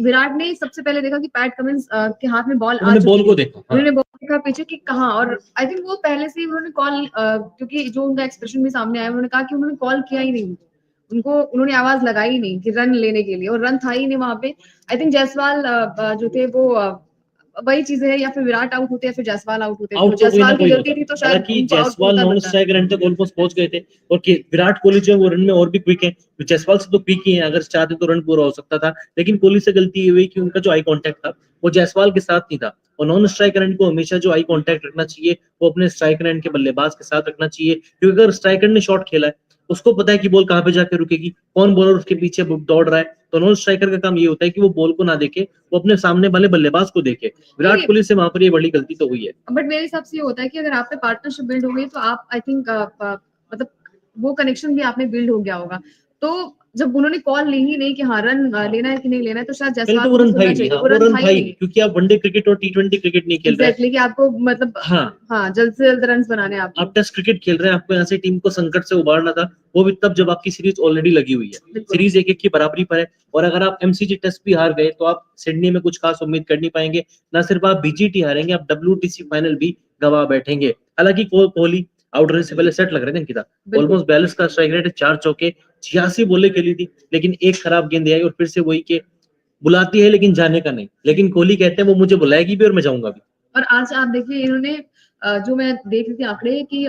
विराट ने सबसे पहले देखा कि पैट कमिंस के हाथ में बॉल उन्होंने बॉल को देखा, उन्होंने बॉल देखा पीछे कि कहाँ, और आई थिंक वो पहले से ही उन्होंने कॉल, क्योंकि जो उनका एक्सप्रेशन भी सामने आया, उन्होंने कहा कि उन्होंने कॉल किया ही नहीं, उन्होंने आवाज लगाई नहीं कि रन लेने के लिए, और रन था ही नहीं वहां पे। आई थिंक जायसवाल जो थे वो वही चीजें है, या फिर विराट आउट होते या फिर जायसवाल आउट होते, तो जायसवाल की गलती थी तो शायद जायसवाल नॉन स्ट्राइक रन तक ऑलमोस्ट पहुंच गए थे, और विराट कोहली जो है वो रन में और भी क्विक है, जायसवाल से तो क्विक ही है, अगर चाहते तो रन पूरा हो सकता था, लेकिन कोहली से गलती ये हुई कि उनका जो आई कांटेक्ट था वो जायसवाल के साथ नहीं था, और नॉन स्ट्राइक रन को हमेशा जो आई कांटेक्ट रखना चाहिए वो अपने स्ट्राइक रन के बल्लेबाज के साथ रखना चाहिए, क्योंकि अगर स्ट्राइकर ने शॉट खेला है उसको पता है कि बॉल कहां पे जाके रुकेगी, कौन बॉलर उसके पीछे दौड़ रहा है, तो नॉन स्ट्राइकर का काम ये होता है कि वो बॉल को ना देखे, वो अपने सामने वाले बल्लेबाज को देखे। विराट कोहली से वहां पर ये बड़ी गलती तो हुई है। बट मेरे हिसाब से ये होता है कि अगर आप पे पार्टनरशिप बिल्ड हो गई तो आप आई थिंक मतलब वो कनेक्शन भी आप में बिल्ड हो गया होगा, तो जब उन्होंने कॉल ली ही नहीं कि हाँ रन लेना है कि नहीं लेना है, तो शायद जायसवाल को सुनना चाहिए, वो रन था ही नहीं, क्योंकि आप वनडे क्रिकेट और टी20 क्रिकेट नहीं खेल रहे हैं, कि आपको मतलब हाँ जल्द से जल्द रन बनाने, आप टेस्ट क्रिकेट खेल रहे हैं, आपको यहाँ से टीम को संकट से उबारना था, वो भी तब जब आपकी सीरीज ऑलरेडी लगी हुई है, सीरीज 1-1 की बराबरी पर है, और अगर आप एमसीजी टेस्ट भी हार गए तो आप सिडनी में कुछ खास उम्मीद कर नहीं पाएंगे, ना सिर्फ आप बीजीटी हारेंगे, आप WTC फाइनल भी गवा बैठेंगे। हालांकि कोहली आउट होने से पहले सेट लग रहे थे अंकिता, ऑलमोस्ट 42 का स्ट्राइक रेट है, 4 चौके, 86 बॉलें खेली थी, लेकिन एक खराब गेंद आई, और फिर से वही के बुलाती है लेकिन जाने का नहीं, लेकिन कोहली कहते हैं वो मुझे बुलाएगी भी और मैं जाऊंगा भी। और आज आप देखिए इन्होंने जो मैं देख रही थी आंकड़े कि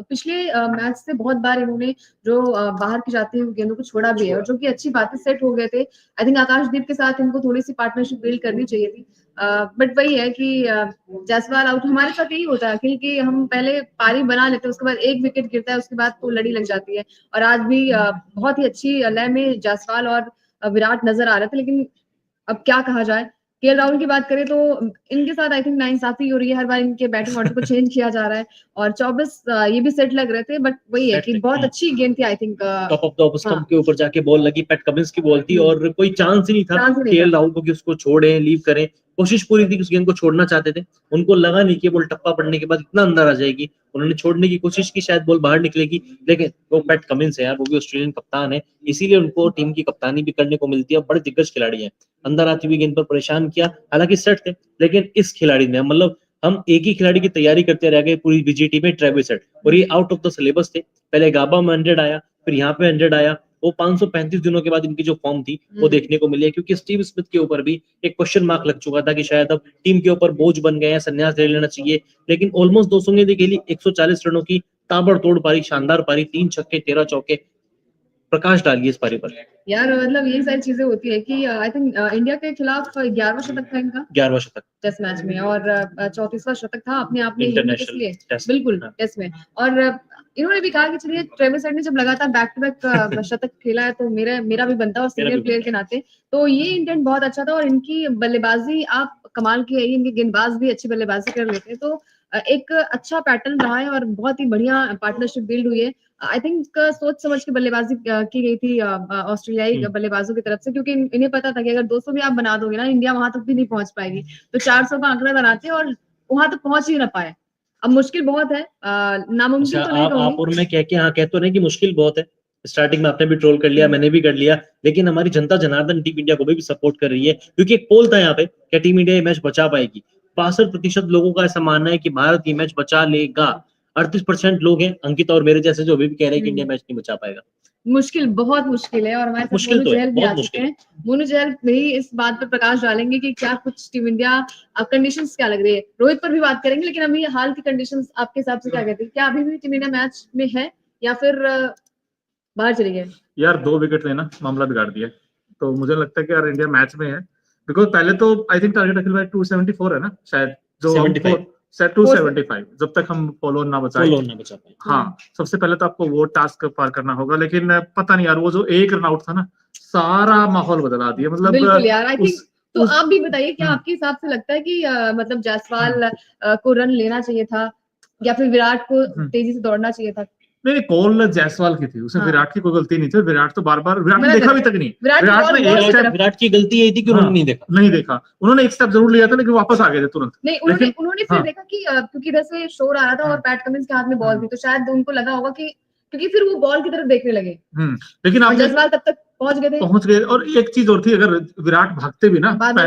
पिछले मैच से बहुत बार इन्होंने जो बाहर की जाती हुई गेंदों को छोड़ा भी है, और जो कि अच्छी बात है, सेट हो गए थे। आई थिंक आकाशदीप के साथ इनको थोड़ी सी पार्टनरशिप बिल्ड करनी चाहिए थी, बट वही है कि जायसवाल आउट, हमारे साथ यही होता है कि हम पहले पारी बना लेते हैं, उसके बाद एक विकेट गिरता है, उसके बाद तो लड़ी लग जाती है, और आज भी बहुत ही अच्छी लय में जायसवाल और विराट नजर आ रहे थे, लेकिन अब क्या कहा जाए। केएल राहुल की बात करें तो इनके साथ आई थिंक नाइंसाफी हो रही है, हर बार इनके बैटिंग ऑर्डर को चेंज किया जा रहा है, और 24 ये भी सेट लग रहे थे, बट वही है कि बहुत अच्छी गेंद थी, I think top of the off stump के ऊपर जाके बॉल लगी, पैट कमिंस की बॉल थी, और कोई चांस ही नहीं था केएल राहुल को कि उसको छोड़े, लीव करें, कोशिश पूरी थी कि उस गेंद को छोड़ना चाहते थे, उनको लगा नहीं कि बॉल टप्पा पड़ने के बाद इतना अंदर आ जाएगी, उन्होंने छोड़ने की कोशिश की, शायद बॉल बाहर निकलेगी, लेकिन वो पैट कमिंस है यार, वो भी ऑस्ट्रेलियन कप्तान है, इसीलिए उनको टीम की कप्तानी भी करने को मिलती है, बड़े दिग्गज खिलाड़ी हैं, अंदर आती हुई गेंद पर परेशान किया, हालांकि सेट थे, लेकिन इस खिलाड़ी ने मतलब हम एक ही खिलाड़ी की तैयारी करते रह गए पूरी बीजीटी में, ट्रेविस हेड, और ये आउट ऑफ द सिलेबस थे, पहले गाबा में 100 आया, फिर यहाँ पे 100 आया, वो 535 दिनों के बाद इनकी जो फॉर्म थी वो देखने को मिली है, क्योंकि स्टीव स्मिथ के ऊपर भी एक क्वेश्चन मार्क लग चुका था कि शायद अब टीम के ऊपर बोझ बन गए हैं, संन्यास ले लेना चाहिए, लेकिन ऑलमोस्ट 200 गेंदें खेली, 140 रनों की ताबड़तोड़ पारी, शानदार पारी, 3 छक्के 13 चौके, प्रकाश डालिए इस पारी पर। यार मतलब ये सारी चीजें होती है कि आई थिंक इंडिया के खिलाफ 11वां शतक था इनका, 11वां शतक टेस्ट मैच में, और 34वां शतक था अपने आप में इंटरनेशनल टेस्ट, बिल्कुल टेस्ट में, और इन्होंने भी कहा कि चलिए ट्रेविस हेड ने जब लगातार बैक टू बैक शतक खेला है तो मेरा भी बनता है, और सीनियर प्लेयर के नाते तो ये इंटेंट बहुत अच्छा था, और इनकी बल्लेबाजी आप कमाल की है, इनके गेंदबाज भी अच्छी बल्लेबाजी कर लेते हैं, तो एक अच्छा पैटर्न रहा है, और बहुत ही बढ़िया पार्टनरशिप बिल्ड हुई है। आई थिंक सोच समझ के बल्लेबाजी की गई थी ऑस्ट्रेलियाई बल्लेबाजों की तरफ से, क्योंकि इन्हें पता था कि अगर 200 भी आप बना दोगे ना, इंडिया वहां तक भी नहीं पहुंच पाएगी, तो 400 का आंकड़ा बनाते और वहां तक पहुंच ही ना पाए। अब मुश्किल बहुत है, नामुमकिन तो नहीं कहूंगी। आप और मैं कह के हाँ कहते नहीं कि मुश्किल बहुत है, स्टार्टिंग में आपने भी ट्रोल कर लिया, मैंने भी कर लिया, लेकिन हमारी जनता जनार्दन टीम इंडिया को भी सपोर्ट कर रही है, क्योंकि एक पोल था यहाँ पे, क्या टीम इंडिया ये मैच बचा पाएगी, 62% लोगों का ऐसा मानना है कि भारत ये मैच बचा लेगा, 38% लोग हैं अंकिता और मेरे जैसे जो अभी भी कह रहे हैं कि इंडिया मैच नहीं बचा पाएगा। मुश्किल, बहुत मुश्किल है, और हमारे साथ मुश्किल मोनू तो जहल भी आ बहुत चुके हैं। मोनू जहल भी इस बात पर प्रकाश डालेंगे कि क्या कुछ टीम इंडिया कंडीशंस क्या लग रही है, रोहित पर भी बात करेंगे, लेकिन अभी हाल की कंडीशंस आपके हिसाब से क्या कहती है, क्या अभी भी टीम इंडिया मैच में है या फिर बाहर चली गए? यार 2 विकेट लेना मामला बिगाड़ दिया, तो मुझे लगता है कि यार इंडिया मैच में है, बिकॉज पहले तो आई थिंक टारगेट अखिल भाई 274 है ना शायद, जो 275 जब तक हम फॉलो ना बचा पाए। हाँ, सबसे पहले तो आपको वो टास्क पार करना होगा, लेकिन पता नहीं यार वो जो एक रन आउट था ना, सारा माहौल बदला दिया, मतलब बिल्कुल यार। आई थिंक तो आप भी बताइए, क्या आपके हिसाब से लगता है कि मतलब जायसवाल को रन लेना चाहिए था, या फिर विराट को तेजी से दौड़ना चाहिए था? नहीं, कॉल जायसवाल की थी, उसमें विराट की कोई गलती नहीं थी, विराट तो बार बार विराट ने देखा भी तक नहीं, विराट की गलती यही थी कि उन्होंने नहीं देखा, उन्होंने एक स्टेप जरूर लिया था, लेकिन वापस आ गए थे तुरंत। नहीं, उन्होंने फिर देखा कि क्योंकि इधर से शोर आ रहा था और पैट कमिंस के हाथ में बॉल थी, तो शायद उनको लगा होगा कि क्योंकि फिर वो बॉल की तरफ देखने लगे लेकिन और आपने जसवाल तब तक पहुंच गए थे। और एक चीज और थी, अगर विराट भागते भी ना बाद में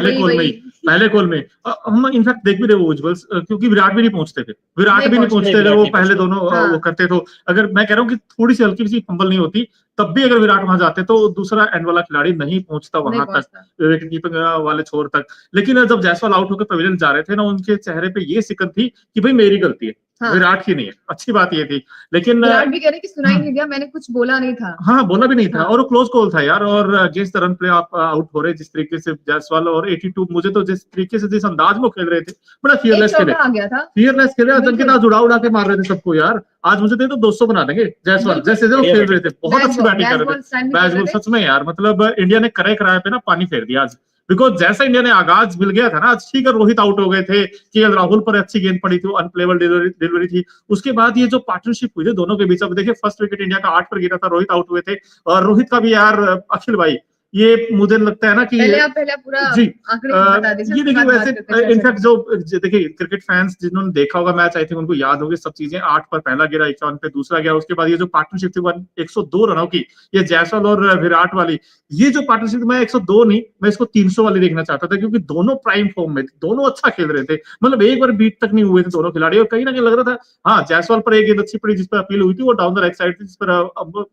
पहले कॉल में हम इनफैक्ट देख भी रहे वो उज्जवल, क्योंकि विराट भी नहीं पहुंचते थे, विराट भी नहीं पहुंचते थे, वो पहले दोनों वो करते। तो अगर मैं कह रहा हूँ कि थोड़ी सी हल्की सी फंबल नहीं होती तब भी अगर विराट वहां जाते तो दूसरा एंड वाला खिलाड़ी नहीं पहुंचता वहां तक, विकेट कीपिंग वाले छोर तक। लेकिन जब जायसवाल आउट होकर पवेलियन जा रहे थे ना, उनके चेहरे पे ये सिकन थी कि भाई मेरी गलती है, विराट की नहीं है। अच्छी बात ये थी। लेकिन विराट भी कह रहे कि सुनाई नहीं दिया, मैंने कुछ बोला नहीं था। हाँ, बोला भी नहीं था। और वो क्लोज कॉल था यार। और अगेंस्ट द रन प्ले आप आउट हो रहे जिस तरीके से जायसवाल, और 82 मुझे तो जिस तरीके से जिस अंदाज में खेल रहे थे, बड़ा फियरलेस खेले, फियरलेस खेले। अजंकित आज उड़ा के मार रहे थे सबको यार। आज मुझे तो 200 बना देंगे जायसवाल, जैसे वो खेल रहे थे, बहुत अच्छी बैटिंग कर रहे थे। बैट्सबॉल सच में यार, मतलब इंडिया ने करे कराए पे ना पानी फेर दिया आज। बिकॉज जैसा इंडिया ने आगाज मिल गया था ना, ठीक है, रोहित आउट हो गए थे, केएल राहुल पर अच्छी गेंद पड़ी थी, अनप्लेबल डिलीवरी थी। उसके बाद ये जो पार्टनरशिप हुई थी दोनों के बीच, अब देखिए फर्स्ट विकेट इंडिया का 8 पर गिरा था, रोहित आउट हुए थे। और रोहित का भी यार, अखिल भाई, ये मुझे लगता है ना कि पहले पूरा जी बता दीजिए। ये देखिए, वैसे इनफैक्ट जो देखिए क्रिकेट फैंस जिन्होंने देखा होगा मैच, आई थिंक उनको याद होगी सब चीजें। 8 पर पहला गिरा, 51 पे दूसरा गया, उसके बाद ये जो पार्टनरशिप थी 102 रनों की, ये जायसवाल और विराट वाली, ये जो पार्टनरशिप, मैं 102 नहीं, मैं इसको 300 वाली देखना चाहता था, क्योंकि दोनों प्राइम फॉर्म में थे, दोनों अच्छा खेल रहे थे। मतलब एक बार बीट तक नहीं हुए थे दोनों खिलाड़ी, और कहीं ना कहीं लग रहा था हाँ जायसवाल पर एक गेंद अच्छी पड़ी जिस पर अपील हुई थी, वो डाउन द राइट साइड थी, जिस पर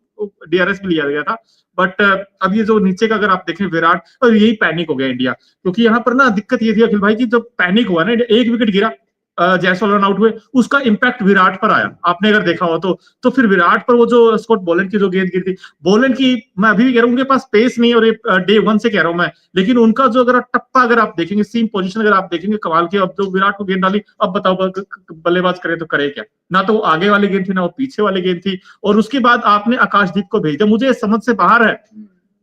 डीआरएस भी लिया गया था। बट अब ये जो नीचे का अगर आप देखें विराट, और यही पैनिक हो गया इंडिया, क्योंकि यहाँ पर ना दिक्कत ये थी अखिल भाई की, जब पैनिक हुआ ना, एक विकेट गिरा, जायसवाल रन आउट हुए, उसका इंपैक्ट विराट पर आया, आपने अगर देखा हो तो फिर विराट पर वो जो स्कॉट बोलैंड की जो गेंद गिरी थी, बोलैंड की, मैं अभी भी कह रहा हूँ उनके पास पेस नहीं, और डे 1 से कह रहा हूँ मैं, लेकिन उनका जो अगर टप्पा अगर आप देखेंगे, सीम पोजीशन अगर आप देखेंगे, कमाल की। अब जो विराट को गेंद डाली, अब बताओ बल्लेबाज करे तो करे क्या? ना तो वो आगे वाली गेंद थी, ना वो पीछे वाली गेंद थी। और उसके बाद आपने आकाशदीप को भेज दिया, मुझे समझ से बाहर है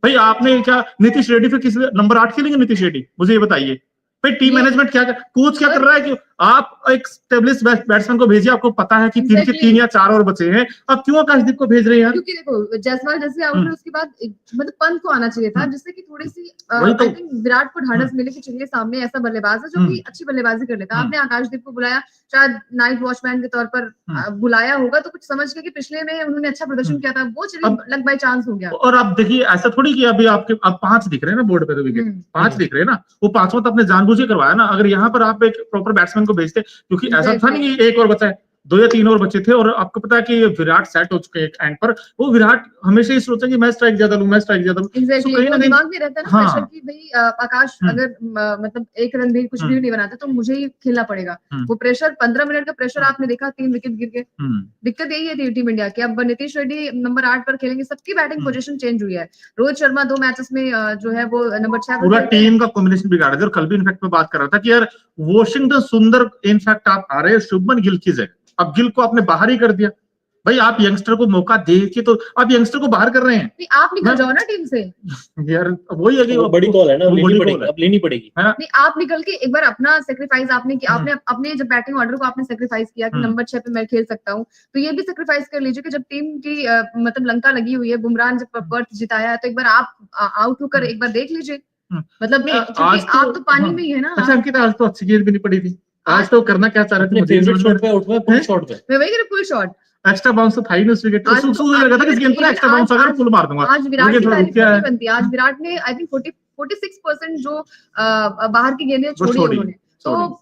भाई। आपने क्या नीतीश रेड्डी फिर किस नंबर 8 खेलेंगे नीतीश रेड्डी? मुझे ये बताइए भाई, टीम मैनेजमेंट क्या, कोच क्या कर रहा है कि आप एक स्टेबलिश बैट्समैन को भेजिए, आपको पता है कि 3 या 4 और बचे हैं, अब क्यों आकाशदीप को भेज रहे हैं यार? क्योंकि देखो जायसवाल जैसे आउट हुए, उसके बाद मतलब पंत को आना चाहिए था, जिससे कि थोड़ी सी आई थिंक विराट को ढांढस मिले कि चलिए सामने ऐसा बल्लेबाज है जो कि अच्छी बल्लेबाजी कर लेता है। आपने आकाशदीप को बुलाया, शायद नाइट वॉचमैन के तौर पर बुलाया होगा, तो कुछ समझ के कि पिछले में उन्होंने अच्छा प्रदर्शन किया था, वो चलिए लक बाय चांस हो गया। और आप देखिए, ऐसा थोड़ी कि अभी आपके अब 5 दिख रहे हैं ना बोर्ड पे, तो विकेट 5 दिख रहे हैं ना, वो 5वां तो आपने जानबूझ के करवाया ना। अगर यहाँ पर आप एक प्रॉपर बैट्समैन को भेजते, क्योंकि ऐसा था नहीं एक और बचा है, 2 या 3 और बचे थे, और आपको पता है कि विराट सेट हो चुके हैं एंड पर। वो विराट हमेशा ही सोचता है कि मैं स्ट्राइक ज्यादा लूं, मैं स्ट्राइक ज्यादा लूं। तो कहीं ना दिमाग में रहता है ना प्रेशर की भाई आकाश अगर मतलब एक रन भी कुछ भी नहीं बनाते तो मुझे ही खेलना पड़ेगा। वो प्रेशर 15 मिनट का प्रेशर आपने देखा, 3 विकेट गिर गए। दिक्कत यही है टीम इंडिया की। अब नीतीश रेड्डी नंबर 8 पर खेलेंगे, सबकी बैटिंग पोजीशन चेंज हुई है। रोहित शर्मा 2 मैचेस में जो है वो नंबर 6 पूरा टीम का कॉम्बिनेशन बिगाड़ दिया। और कल भी इनफैक्ट मैं बात कर रहा था कि यार वॉशिंगटन सुंदर इनफैक्ट आप आ रहे हैं शुभमन गिल की जगह, अब गिल को आपने बाहर ही कर दिया। भाई आप यंगस्टर को मौका दे के, तो आप यंगस्टर को बाहर कर रहे हैं। नहीं, आप निकल जाओ ना टीम से यार। वही है कि वो बड़ी कॉल है ना, अब लेनी पड़ेगी। नहीं, आप निकल के एक बार अपना सेक्रीफाइस आपने किया, आपने अपने जब बैटिंग ऑर्डर को आपने सेक्रीफाइस किया कि नंबर 6 पे मैं खेल सकता हूँ, तो ये भी सेक्रीफाइस कर लीजिए कि जब टीम की मतलब लंका लगी हुई है, बुमराह ने जब बर्थ जिताया है, तो एक बार आप आउट होकर एक बार देख लीजिए। मतलब आप तो पानी में ही है ना। अच्छा अंकिता, आज तो अच्छी गेंद भी नहीं पड़ी थी। आज तो करना क्या चाह रहे थे? फेवरेट शॉट पे आउट हुआ, फुल शॉट पे। मैं वही कह रही, फुल शॉट, एक्स्ट्रा बाउंस तो था ही नहीं उस विकेट पे। सूझ लगा था कि इस गेंद पर एक्स्ट्रा बाउंस अगर फुल मार दूंगा। आज विराट की तारीफ नहीं बनती। आज विराट ने आई थिंक 46% जो बाहर की गेंदें छोड़ी उन्होंने। तो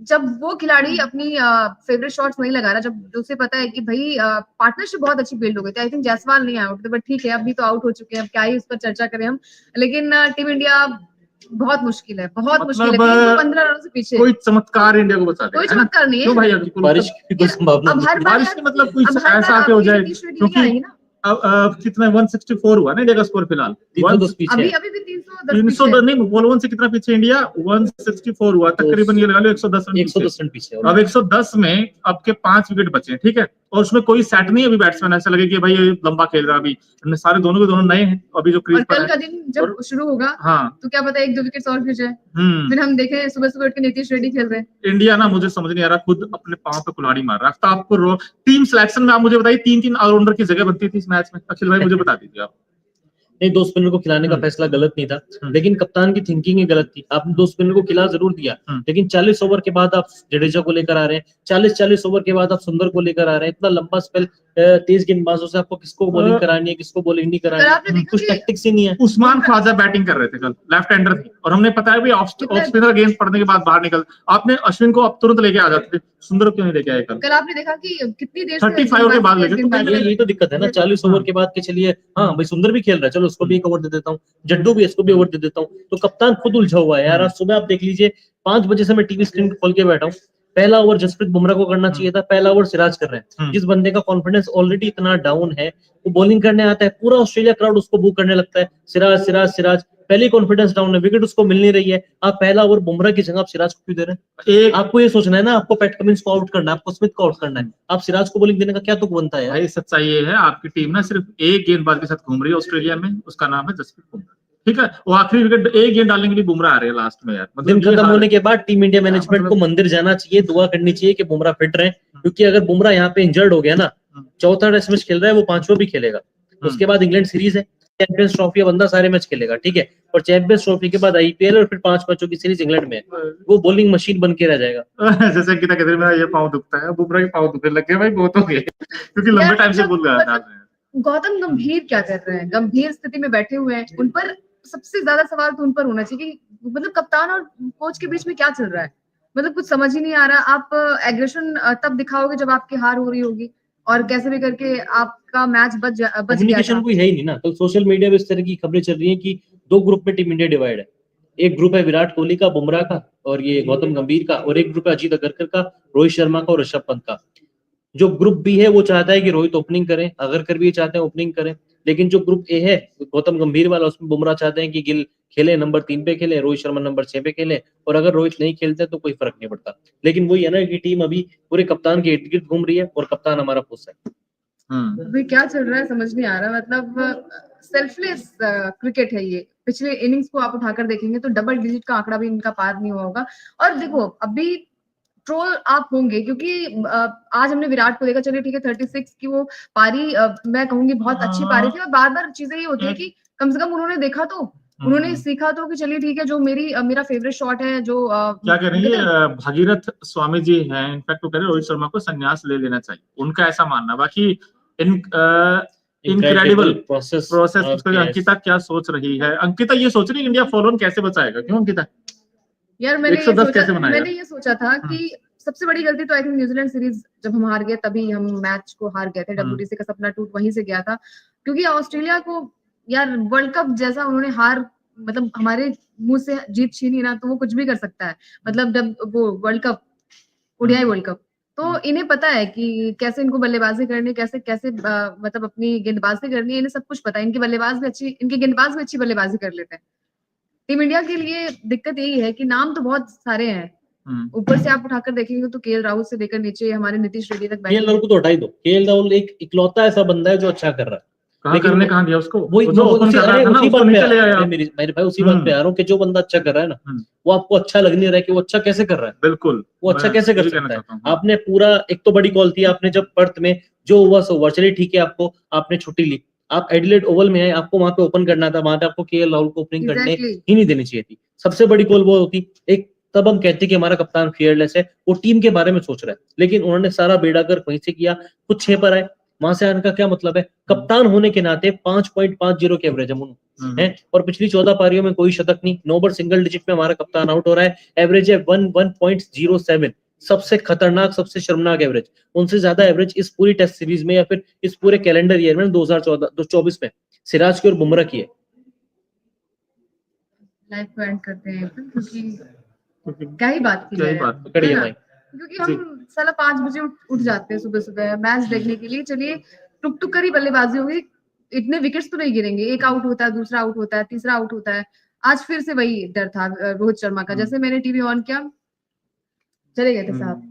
जब वो खिलाड़ी अपनी फेवरेट शॉट्स नहीं लगा रहा, जब उसे पता है कि भाई पार्टनरशिप बहुत अच्छी बिल्ड हो गई थी। आई थिंक जायसवाल नहीं आउट थे, बट ठीक है, अभी तो आउट हो चुके हैं, अब क्या ही उस पर चर्चा करें हम। लेकिन टीम इंडिया बहुत मुश्किल है, बहुत मुश्किल है। 315 रनों से पीछे कोई चमत्कार इंडिया को बचा दे, कोई चमत्कार नहीं है। क्यों भाई? बारिश की कोई संभावना अब हर बारिश की मतलब कोई ऐसा आके हो जाए, क्योंकि अब कितना 164 हुआ ना इंडिया का स्कोर फिलहाल। 310 पीछे अभी भी 310 नहीं, बॉल से कितना पीछे इंडिया? 164 हुआ तकरीबन। ये लगा लो 110 रन पीछे। अब 110 में आपके 5 विकेट बचे, ठीक है, और उसमें कोई सेट नहीं है अभी बैट्समैन। ऐसा लगे कि भाई ये लंबा खेल रहा है। अभी सारे दोनों के दोनों नए हैं अभी जो क्रीज पर है। कल का दिन जब शुरू होगा तो क्या पता 1-2 विकेट और गिर जाए, फिर हम देखें सुबह सुबह उठ के नीतीश रेड्डी खेल रहे हैं। इंडिया ना मुझे समझ नहीं आ रहा, खुद अपने पांव पे कुल्हाड़ी मार रहा है। आपको टीम सिलेक्शन में आप मुझे बताइए 3 ऑलराउंडर की जगह बनती थी इस मैच में? अखिल भाई मुझे बता दीजिए आप। नहीं, 2 स्पिनर को खिलाने का फैसला गलत नहीं था, लेकिन कप्तान की थिंकिंग ही गलत थी। आपने 2 स्पिनर को खिला जरूर दिया, लेकिन 40 ओवर के बाद आप जडेजा को लेकर आ रहे हैं, 40 ओवर के बाद आप सुंदर को लेकर आ रहे हैं। इतना लंबा स्पेल तेज गेंदबाजों से आपको किसको बॉलिंग करानी है, किसको बॉलिंग नहीं करानी है, कुछ टैक्टिक्स ही नहीं है। उस्मान ख्वाजा बैटिंग कर रहे थे कल, लेफ्ट हैंडर थे, और हमने पता है भी ऑफ स्पिनर गेंद पड़ने के बाद बाहर निकल, आपने अश्विन को अब तुरंत लेके आ जाते थे, सुंदर क्यों नहीं लेके आए कल? कल आपने देखा कि कितनी देर 35 ओवर के बाद लेके, ये तो दिक्कत है ना, 40 ओवर के बाद के चलिए, हाँ भाई सुंदर भी खेल रहा है, चलो उसको भी एक ओवर दे देता हूँ, जड्डू भी इसको भी ओवर दे देता हूँ। तो कप्तान खुद उलझा हुआ है यार। आज सुबह आप देख लीजिए, 5 बजे से मैं टीवी स्क्रीन खोल के बैठा हूँ। पहला ओवर जसप्रीत बुमराह को करना चाहिए था, पहला ओवर सिराज कर रहे हैं। जिस बंदे का कॉन्फिडेंस ऑलरेडी इतना डाउन है, वो बॉलिंग करने आता है, पूरा ऑस्ट्रेलिया क्राउड उसको बू करने लगता है, सिराज सिराज सिराज। पहले कॉन्फिडेंस डाउन है, विकेट उसको मिल नहीं रही है, आप पहला ओवर बुमराह की जगह आप सिराज को क्यों दे रहे हैं? आपको ये सोचना है ना, आपको पैट कमिंस को आउट करना है, आपको स्मिथ को आउट करना है, आप सिराज को बॉलिंग देने का क्या तुक बनता है? भाई सच्चाई ये है, आपकी टीम ना सिर्फ एक गेंदबाज के साथ घूम रही है ऑस्ट्रेलिया में, उसका नाम है जसप्रीत बुमराह, ठीक है? वो आखिरी विकेट एक गेंद डालने के लिए बुमराह आ रहे हैं लास्ट में यार। दिन खत्म होने के बाद टीम इंडिया मैनेजमेंट को मंदिर जाना चाहिए, दुआ करनी चाहिए कि बुमराह फिट रहे, क्योंकि अगर बुमराह यहाँ पे इंजर्ड हो गया ना, चौथा टेस्ट मैच खेल रहा है, वो 5वां भी खेलेगा। उसके बाद इंग्लैंड सीरीज है, चैंपियंस ट्रॉफी, बंदा सारे मैच खेलेगा, ठीक है, और चैंपियंस ट्रॉफी के बाद आईपीएल, और फिर 5 मैचों की सीरीज इंग्लैंड में, वो बॉलिंग मशीन बन के रह जाएगा। जैसे अंकिता कहते मेरा ये पाँव दुखता है, बुमराह के पाँव दुखने लग गए भाई, बहुत हो गए, क्योंकि लंबे टाइम से बोल रहा है। गौतम गंभीर क्या कर रहे हैं, गंभीर स्थिति में बैठे हुए हैं, उन पर सबसे ज्यादा सवाल तो उन पर होना चाहिए कि मतलब कप्तान और कोच के बीच में क्या चल रहा है, मतलब कुछ समझ ही नहीं आ रहा। आप एग्रेशन तब दिखाओगे जब आपकी हार हो रही होगी, और कैसे भी करके आपका मैच बच गया था। कम्युनिकेशन कोई है ही नहीं ना। तो सोशल मीडिया पे इस तरह की खबरें चल रही हैं कि 2 ग्रुप में टीम इंडिया डिवाइड है। एक ग्रुप है विराट कोहली का, बुमराह का और ये गौतम गंभीर का, और एक ग्रुप है अजीत अगरकर का, रोहित शर्मा का और ऋषभ पंत का। जो ग्रुप बी है वो चाहता है कि रोहित ओपनिंग करें, अगरकर भी चाहते हैं ओपनिंग करें, लेकिन जो ग्रुप ए है गौतम गंभीर वाला, उसमें बुमराह चाहते हैं कि गिल खेले, नंबर 3 पे खेले, रोहित शर्मा नंबर 6 पे खेले, और अगर रोहित नहीं खेलते तो कोई फर्क नहीं पड़ता। लेकिन वही है ना कि टीम अभी पूरे कप्तान के इर्द गिर्द घूम रही है, और कप्तान हमारा खुश है। अभी क्या चल रहा है समझ नहीं आ रहा, मतलब सेल्फलेस क्रिकेट है ये। पिछले इनिंग्स को आप उठाकर देखेंगे तो डबल डिजिट का आंकड़ा भी इनका पार नहीं हुआ होगा। और देखो अभी ट्रोल आप होंगे क्योंकि आज हमने विराट को देखा, चलिए ठीक है 36 की वो पारी मैं कहूंगी बहुत अच्छी पारी थी, और बार बार चीजें ये होती है कि कम से कम उन्होंने देखा तो, उन्होंने सीखा तो कि चलिए ठीक है, जो मेरा फेवरेट शॉट है, जो क्या कह रही है भागीरथ स्वामी जी हैं, इनफैक्ट वो कह रहे रोहित शर्मा को संन्यास ले लेना चाहिए, उनका ऐसा मानना। बाकी इनक्रेडिबल प्रोसेस। अंकिता क्या सोच रही है? अंकिता ये सोच रही है इंडिया फॉलोन कैसे बचाएगा? क्यों अंकिता? यार मैंने ये सोचा था कि सबसे बड़ी गलती तो आई थिंक न्यूजीलैंड सीरीज जब हम हार गए तभी हम मैच को हार गए थे। WTC का सपना टूट वहीं से गया था, क्योंकि ऑस्ट्रेलिया को यार वर्ल्ड कप जैसा उन्होंने हार, मतलब हमारे मुंह से जीत छीनी ना, तो वो कुछ भी कर सकता है। मतलब जब वो world cup, ODI world cup, तो इन्हें पता है कि कैसे इनको बल्लेबाजी करनी, कैसे कैसे मतलब अपनी गेंदबाजी करनी है, इन्हें सब कुछ पता है। इनके गेंदबाज भी अच्छी बल्लेबाजी कर लेते हैं। टीम इंडिया के लिए दिक्कत यही है कि नाम तो बहुत सारे हैं, ऊपर से आप उठाकर देखेंगे तो केएल राहुल से लेकर नीचे हमारे नीतीश रेड्डी तक। केएल राहुल को तो हटा ही दो, केएल राहुल एक इकलौता ऐसा बंदा है जो अच्छा कर रहा है, लेकिन कहाँ गया उसको? उसी बात पे आ रहा हूँ कि जो बंदा अच्छा कर रहा है ना, वो आपको अच्छा लग नहीं रहा है कि वो अच्छा कैसे कर रहा है। बिल्कुल, वो अच्छा कैसे कर सकता है? आपने पूरा, एक तो बड़ी कॉल थी आपने जब पर्थ में जो हुआ सो हुआ, चलिए ठीक है, आपने छुट्टी ली, आप एडिलेड ओवल में आए, आपको वहां पे ओपन करना था, वहां पे आपको केएल राहुल को ओपनिंग करने ही नहीं देनी चाहिए थी। सबसे बड़ी कॉल वो होती एक, तब हम कहते कि हमारा कप्तान फियरलेस है, वो टीम के बारे में सोच रहा है, लेकिन उन्होंने सारा बेड़ा गर्क वहीं से किया, खुद 6 पर आए, वहां से आने का क्या मतलब है? कप्तान होने के नाते 5.50 के एवरेज है, और पिछली 14 पारियों में कोई शतक नहीं, 9 बार सिंगल डिजिट में हमारा कप्तान आउट हो रहा है, एवरेज है 1.07, सबसे खतरनाक, सबसे शर्मनाक एवरेज। उनसे ज्यादा एवरेज इस पूरी टेस्ट सीरीज में या फिर इस पूरे कैलेंडर ईयर में 2024 में सिराज की और बुमराह की है। लाइव को एंड करते हैं क्योंकि क्या ही बात की जाए, क्योंकि हम साला 5 बजे उठ जाते हैं सुबह सुबह मैच देखने के लिए। चलिए टुक टुक कर ही बल्लेबाजी होगी, इतने विकेट्स तो नहीं गिरेंगे, एक आउट होता है, दूसरा आउट होता है, तीसरा आउट होता है। आज फिर से वही डर था रोहित शर्मा का, जैसे मैंने टीवी ऑन किया चले गए थे साहब।